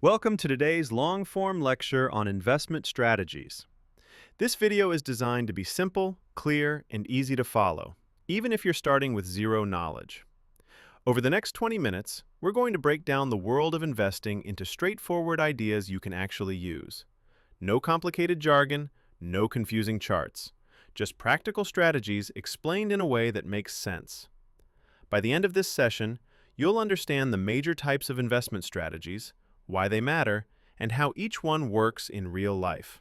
Welcome to today's long-form lecture on investment strategies. This video is designed to be simple, clear, and easy to follow, even if you're starting with zero knowledge. Over the next 20 minutes, we're going to break down the world of investing into straightforward ideas you can actually use. No complicated jargon, no confusing charts. Just practical strategies explained in a way that makes sense. By the end of this session, you'll understand the major types of investment strategies, why they matter, and how each one works in real life.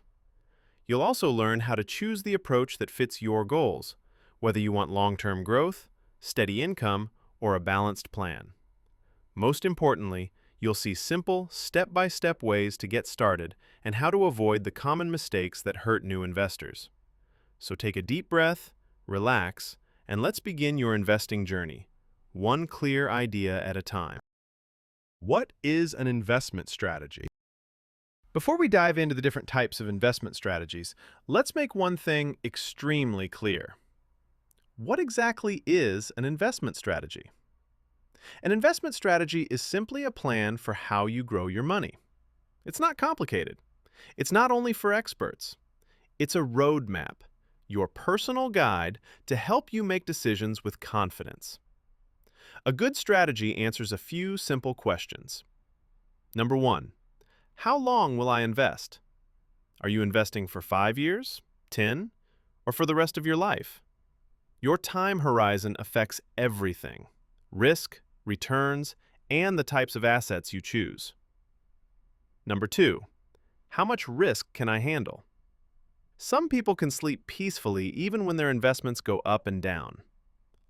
You'll also learn how to choose the approach that fits your goals, whether you want long-term growth, steady income, or a balanced plan. Most importantly, you'll see simple, step-by-step ways to get started and how to avoid the common mistakes that hurt new investors. So take a deep breath, relax, and let's begin your investing journey, one clear idea at a time. What is an investment strategy? Before we dive into the different types of investment strategies, let's make one thing extremely clear. What exactly is an investment strategy? An investment strategy is simply a plan for how you grow your money. It's not complicated. It's not only for experts. It's a roadmap, your personal guide to help you make decisions with confidence. A good strategy answers a few simple questions. Number 1. How long will I invest? Are you investing for 5 years, 10, or for the rest of your life? Your time horizon affects everything: risk, returns, and the types of assets you choose. Number 2. How much risk can I handle? Some people can sleep peacefully even when their investments go up and down.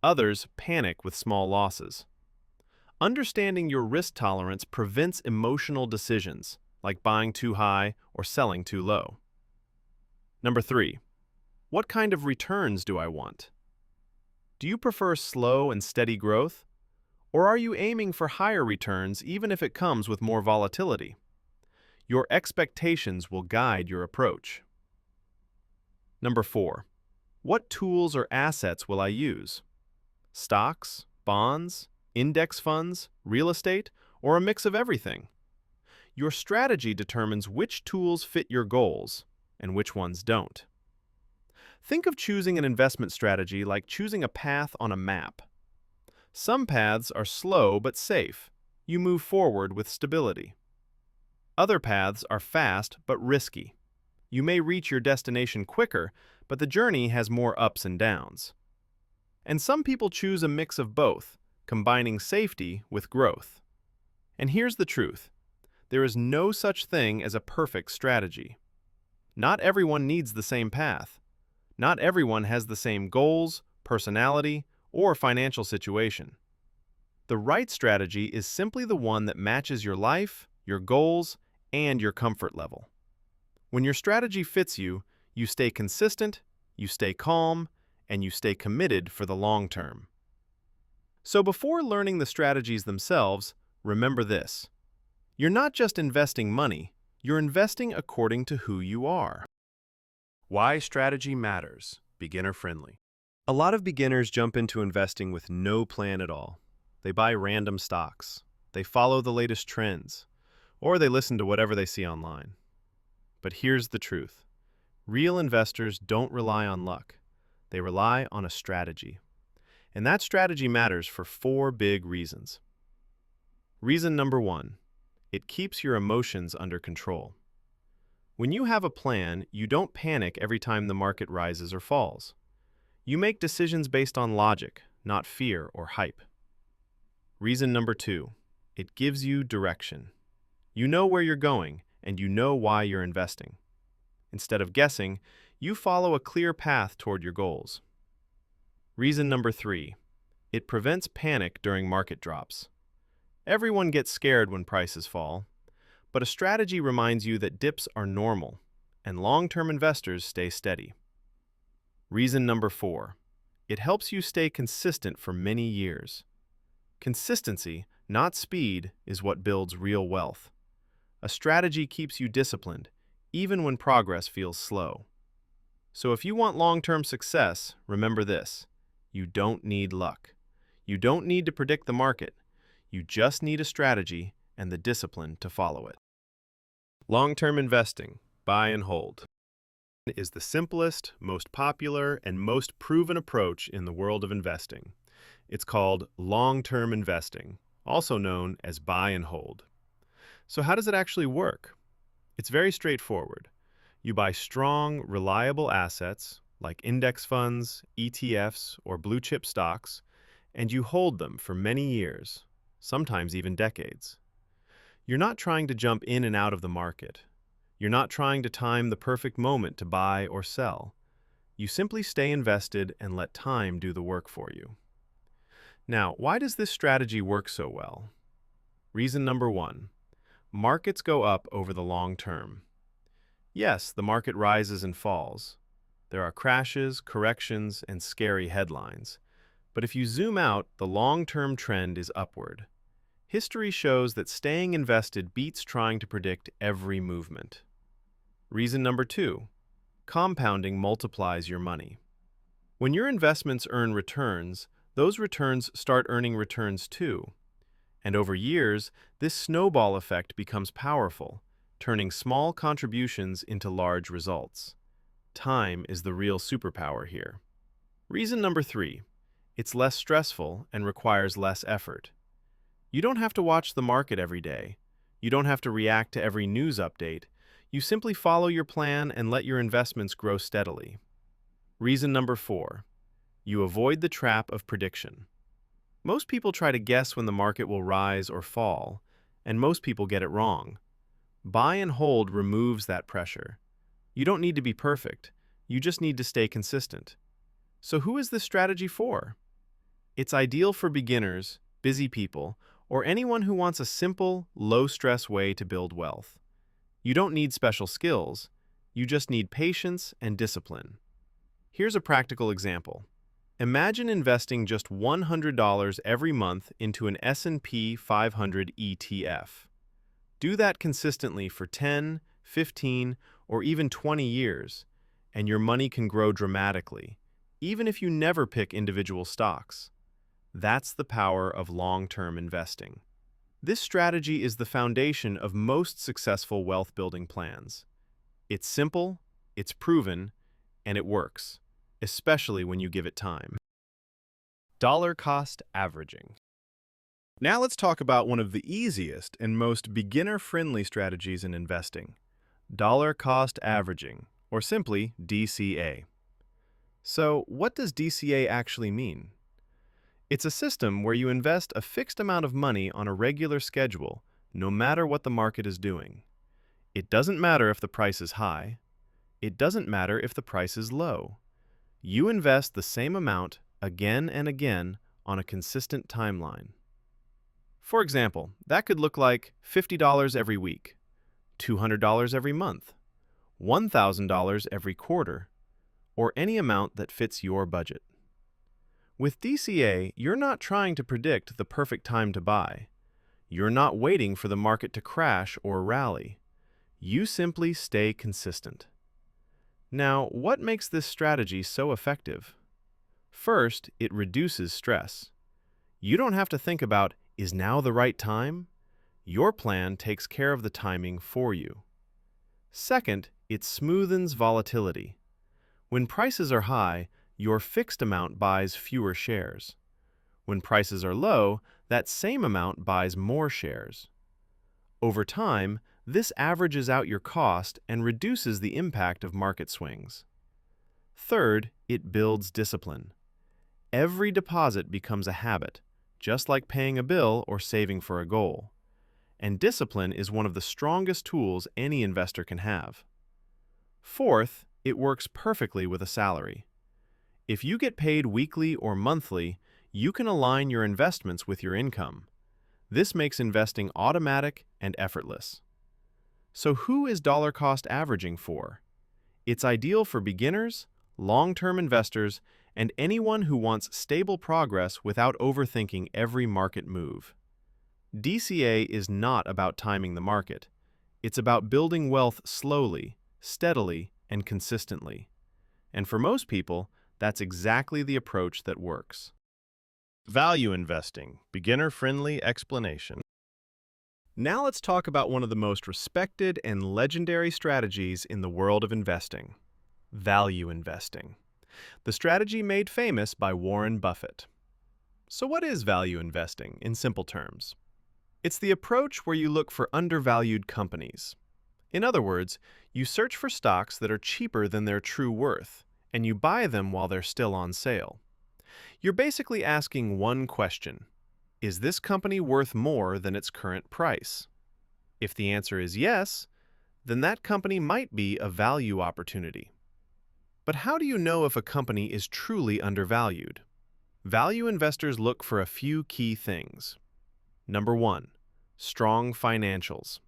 Others panic with small losses. Understanding your risk tolerance prevents emotional decisions, like buying too high or selling too low. Number 3. What kind of returns do I want? Do you prefer slow and steady growth? Or are you aiming for higher returns even if it comes with more volatility? Your expectations will guide your approach. Number 4. What tools or assets will I use? Stocks, bonds, index funds, real estate, or a mix of everything? Your strategy determines which tools fit your goals and which ones don't. Think of choosing an investment strategy like choosing a path on a map. Some paths are slow but safe. You move forward with stability. Other paths are fast but risky. You may reach your destination quicker, but the journey has more ups and downs. And some people choose a mix of both, combining safety with growth. And here's the truth: there is no such thing as a perfect strategy. Not everyone needs the same path. Not everyone has the same goals, personality, or financial situation. The right strategy is simply the one that matches your life, your goals, and your comfort level. When your strategy fits you, you stay consistent, you stay calm, and you stay committed for the long term. So before learning the strategies themselves, remember this: you're not just investing money, you're investing according to who you are. Why strategy matters, beginner friendly. A lot of beginners jump into investing with no plan at all. They buy random stocks, they follow the latest trends, or they listen to whatever they see online. But here's the truth: real investors don't rely on luck. They rely on a strategy. And that strategy matters for 4 big reasons. Reason number 1, it keeps your emotions under control. When you have a plan, you don't panic every time the market rises or falls. You make decisions based on logic, not fear or hype. Reason number 2, it gives you direction. You know where you're going, and you know why you're investing. Instead of guessing, you follow a clear path toward your goals. Reason number 3, it prevents panic during market drops. Everyone gets scared when prices fall, but a strategy reminds you that dips are normal, and long-term investors stay steady. Reason number 4, it helps you stay consistent for many years. Consistency, not speed, is what builds real wealth. A strategy keeps you disciplined, even when progress feels slow. So if you want long-term success, remember this: you don't need luck. You don't need to predict the market. You just need a strategy and the discipline to follow it. Long-term investing, buy and hold, is the simplest, most popular, and most proven approach in the world of investing. It's called long-term investing, also known as buy and hold. So how does it actually work? It's very straightforward. You buy strong, reliable assets like index funds, ETFs, or blue chip stocks, and you hold them for many years, sometimes even decades. You're not trying to jump in and out of the market. You're not trying to time the perfect moment to buy or sell. You simply stay invested and let time do the work for you. Now, why does this strategy work so well? Reason number one, markets go up over the long term. Yes, the market rises and falls. There are crashes, corrections, and scary headlines. But if you zoom out, the long-term trend is upward. History shows that staying invested beats trying to predict every movement. Reason number two, compounding multiplies your money. When your investments earn returns, those returns start earning returns too. And over years, this snowball effect becomes powerful, turning small contributions into large results. Time is the real superpower here. Reason number three, it's less stressful and requires less effort. You don't have to watch the market every day. You don't have to react to every news update. You simply follow your plan and let your investments grow steadily. Reason number four, you avoid the trap of prediction. Most people try to guess when the market will rise or fall, and most people get it wrong. Buy and hold removes that pressure. You don't need to be perfect. You just need to stay consistent. So who is this strategy for? It's ideal for beginners, busy people, or anyone who wants a simple, low-stress way to build wealth. You don't need special skills. You just need patience and discipline. Here's a practical example. Imagine investing just $100 every month into an S&P 500 ETF. Do that consistently for 10, 15, or even 20 years, and your money can grow dramatically, even if you never pick individual stocks. That's the power of long-term investing. This strategy is the foundation of most successful wealth-building plans. It's simple, it's proven, and it works, especially when you give it time. Dollar cost averaging. Now let's talk about one of the easiest and most beginner-friendly strategies in investing, dollar cost averaging, or simply DCA. So, what does DCA actually mean? It's a system where you invest a fixed amount of money on a regular schedule, no matter what the market is doing. It doesn't matter if the price is high. It doesn't matter if the price is low. You invest the same amount again and again on a consistent timeline. For example, that could look like $50 every week, $200 every month, $1,000 every quarter, or any amount that fits your budget. With DCA, you're not trying to predict the perfect time to buy. You're not waiting for the market to crash or rally. You simply stay consistent. Now, what makes this strategy so effective? First, it reduces stress. You don't have to think about, is now the right time? Your plan takes care of the timing for you. Second, it smoothens volatility. When prices are high, your fixed amount buys fewer shares. When prices are low, that same amount buys more shares. Over time, this averages out your cost and reduces the impact of market swings. Third, it builds discipline. Every deposit becomes a habit, just like paying a bill or saving for a goal. And discipline is one of the strongest tools any investor can have. Fourth, it works perfectly with a salary. If you get paid weekly or monthly, you can align your investments with your income. This makes investing automatic and effortless. So who is dollar cost averaging for? It's ideal for beginners, long-term investors, and anyone who wants stable progress without overthinking every market move. DCA is not about timing the market. It's about building wealth slowly, steadily, and consistently. And for most people, that's exactly the approach that works. Value investing, beginner-friendly explanation. Now let's talk about one of the most respected and legendary strategies in the world of investing: value investing. The strategy made famous by Warren Buffett. So what is value investing in simple terms? It's the approach where you look for undervalued companies. In other words, you search for stocks that are cheaper than their true worth, and you buy them while they're still on sale. You're basically asking one question: is this company worth more than its current price? If the answer is yes, then that company might be a value opportunity. But how do you know if a company is truly undervalued? Value investors look for a few key things. Number one, strong financials.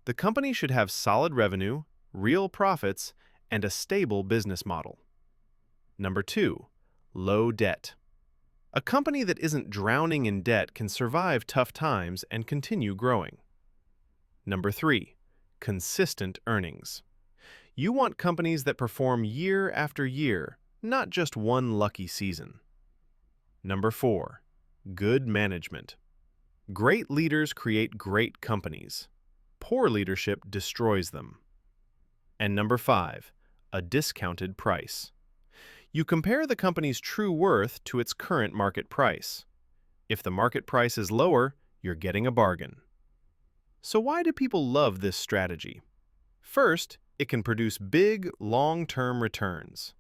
The company should have solid revenue, real profits, and a stable business model. Number two, low debt. A company that isn't drowning in debt can survive tough times and continue growing. Number three, consistent earnings. You want companies that perform year after year, not just one lucky season. Number four, good management. Great leaders create great companies. Poor leadership destroys them. And number five, a discounted price. You compare the company's true worth to its current market price. If the market price is lower, you're getting a bargain. So why do people love this strategy? First, it can produce big, long-term returns.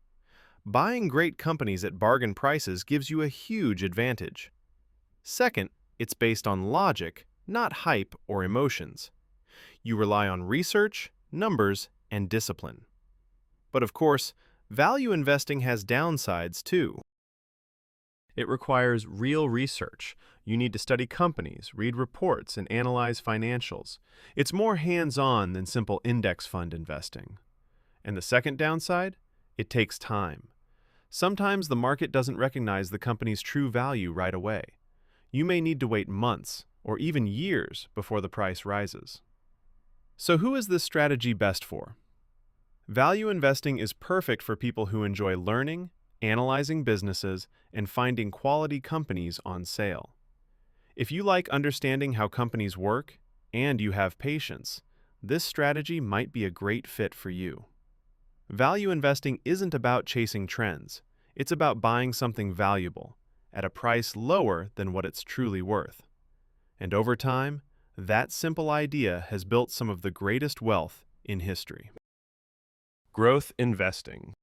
Buying great companies at bargain prices gives you a huge advantage. Second, it's based on logic, not hype or emotions. You rely on research, numbers, and discipline. But of course, value investing has downsides too. It requires real research. You need to study companies, read reports, and analyze financials. It's more hands-on than simple index fund investing. And the second downside? It takes time. Sometimes the market doesn't recognize the company's true value right away. You may need to wait months or even years before the price rises. So who is this strategy best for? Value investing is perfect for people who enjoy learning, analyzing businesses, and finding quality companies on sale. If you like understanding how companies work and you have patience, this strategy might be a great fit for you. Value investing isn't about chasing trends. It's about buying something valuable at a price lower than what it's truly worth. And over time, that simple idea has built some of the greatest wealth in history. Growth investing.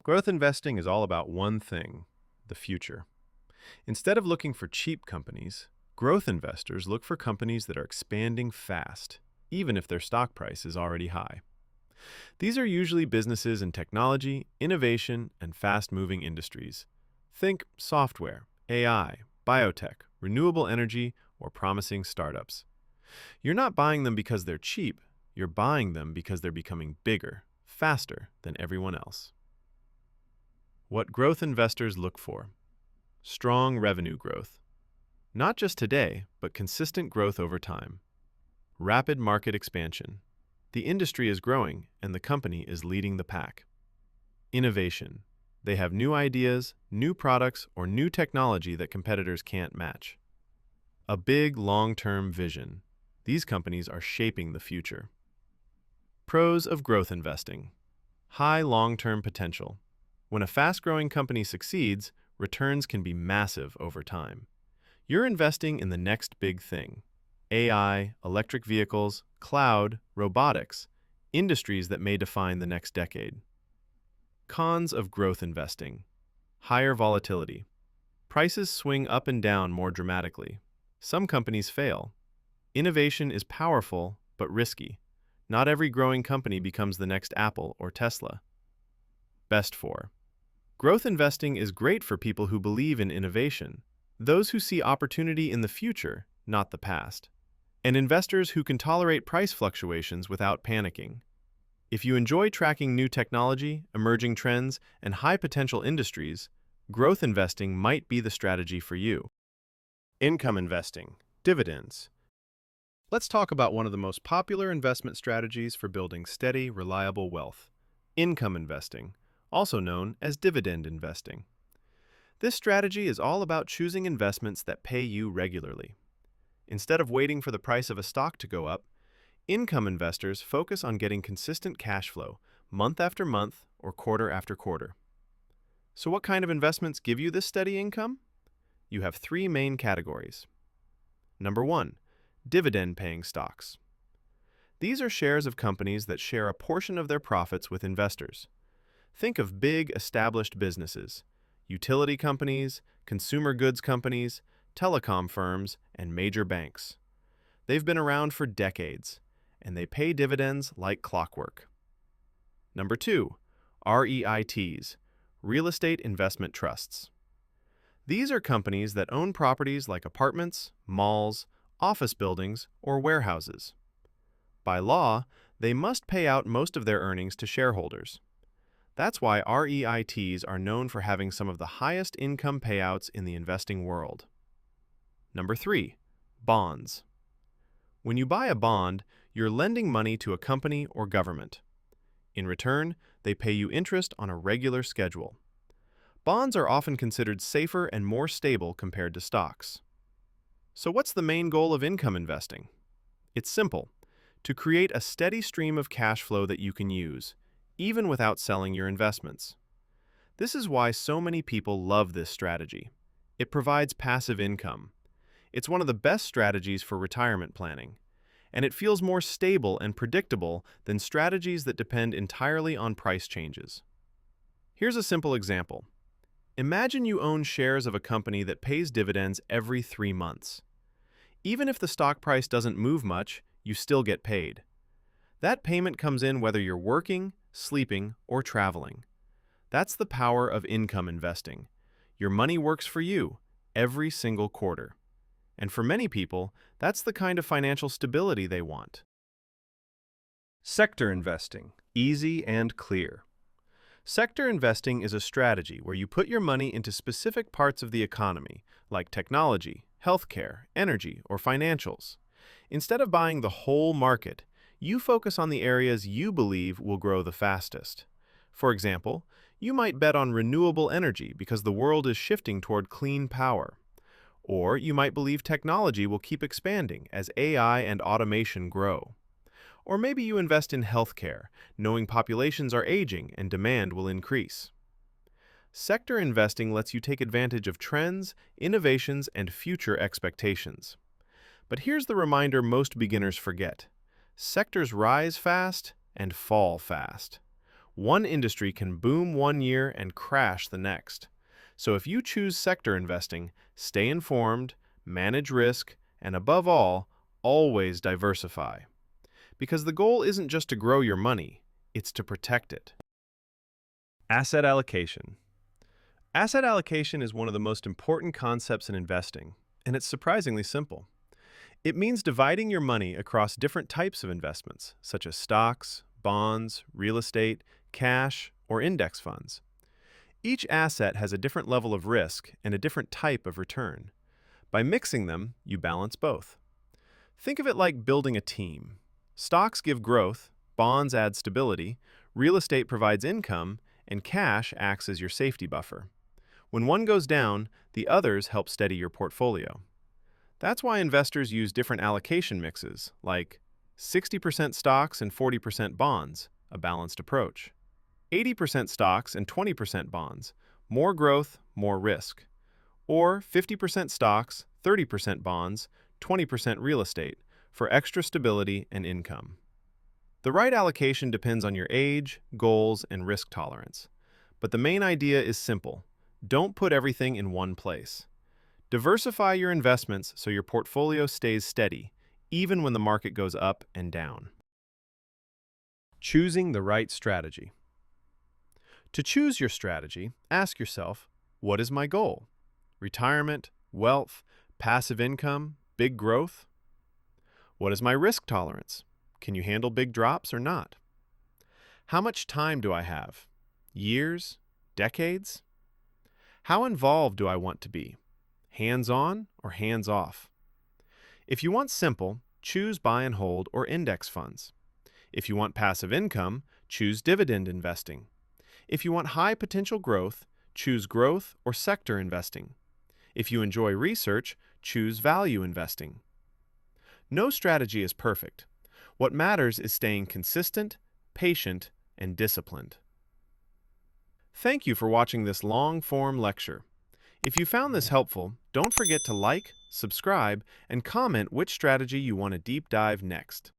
Growth investing is all about one thing: the future. Instead of looking for cheap companies, growth investors look for companies that are expanding fast, even if their stock price is already high. These are usually businesses in technology, innovation, and fast-moving industries. Think software, AI, biotech, renewable energy, or promising startups. You're not buying them because they're cheap. You're buying them because they're becoming bigger, faster than everyone else. What growth investors look for: strong revenue growth. Not just today, but consistent growth over time. Rapid market expansion. The industry is growing and the company is leading the pack. Innovation. They have new ideas, new products, or new technology that competitors can't match. A big, long-term vision. These companies are shaping the future. Pros of growth investing: high long-term potential. When a fast-growing company succeeds, returns can be massive over time. You're investing in the next big thing: AI, electric vehicles, cloud, robotics, industries that may define the next decade. Cons of growth investing: higher volatility. Prices swing up and down more dramatically. Some companies fail. Innovation is powerful but risky. Not every growing company becomes the next Apple or Tesla. Best for: growth investing is great for people who believe in innovation, those who see opportunity in the future, not the past, and investors who can tolerate price fluctuations without panicking. If you enjoy tracking new technology, emerging trends, and high-potential industries, growth investing might be the strategy for you. Income investing, dividends. Let's talk about one of the most popular investment strategies for building steady, reliable wealth: income investing, also known as dividend investing. This strategy is all about choosing investments that pay you regularly. Instead of waiting for the price of a stock to go up, income investors focus on getting consistent cash flow, month after month or quarter after quarter. So what kind of investments give you this steady income? You have three main categories. Number one, dividend-paying stocks. These are shares of companies that share a portion of their profits with investors. Think of big, established businesses, utility companies, consumer goods companies, telecom firms, and major banks. They've been around for decades, and they pay dividends like clockwork. Number two, REITs, Real Estate Investment Trusts. These are companies that own properties like apartments, malls, office buildings, or warehouses. By law, they must pay out most of their earnings to shareholders. That's why REITs are known for having some of the highest income payouts in the investing world. Number three, bonds. When you buy a bond, you're lending money to a company or government. In return, they pay you interest on a regular schedule. Bonds are often considered safer and more stable compared to stocks. So what's the main goal of income investing? It's simple: to create a steady stream of cash flow that you can use, even without selling your investments. This is why so many people love this strategy. It provides passive income. It's one of the best strategies for retirement planning, and it feels more stable and predictable than strategies that depend entirely on price changes. Here's a simple example. Imagine you own shares of a company that pays dividends every 3 months. Even if the stock price doesn't move much, you still get paid. That payment comes in whether you're working, sleeping, or traveling. That's the power of income investing. Your money works for you every single quarter. And for many people, that's the kind of financial stability they want. Sector investing, easy and clear. Sector investing is a strategy where you put your money into specific parts of the economy, like technology, healthcare, energy, or financials. Instead of buying the whole market, you focus on the areas you believe will grow the fastest. For example, you might bet on renewable energy because the world is shifting toward clean power. Or you might believe technology will keep expanding as AI and automation grow. Or maybe you invest in healthcare, knowing populations are aging and demand will increase. Sector investing lets you take advantage of trends, innovations, and future expectations. But here's the reminder most beginners forget. Sectors rise fast and fall fast. One industry can boom one year and crash the next. So if you choose sector investing, stay informed, manage risk, and above all, always diversify. Because the goal isn't just to grow your money, it's to protect it. Asset allocation. Asset allocation is one of the most important concepts in investing, and it's surprisingly simple. It means dividing your money across different types of investments, such as stocks, bonds, real estate, cash, or index funds. Each asset has a different level of risk and a different type of return. By mixing them, you balance both. Think of it like building a team. Stocks give growth, bonds add stability, real estate provides income, and cash acts as your safety buffer. When one goes down, the others help steady your portfolio. That's why investors use different allocation mixes, like 60% stocks and 40% bonds, a balanced approach. 80% stocks and 20% bonds, more growth, more risk. Or 50% stocks, 30% bonds, 20% real estate, for extra stability and income. The right allocation depends on your age, goals, and risk tolerance. But the main idea is simple. Don't put everything in one place. Diversify your investments so your portfolio stays steady, even when the market goes up and down. Choosing the right strategy. To choose your strategy, ask yourself, what is my goal? Retirement, wealth, passive income, big growth? What is my risk tolerance? Can you handle big drops or not? How much time do I have? Years? Decades? How involved do I want to be? Hands-on or hands-off? If you want simple, choose buy and hold or index funds. If you want passive income, choose dividend investing. If you want high potential growth, choose growth or sector investing. If you enjoy research, choose value investing. No strategy is perfect. What matters is staying consistent, patient, and disciplined. Thank you for watching this long-form lecture. If you found this helpful, don't forget to like, subscribe, and comment which strategy you want to deep dive next.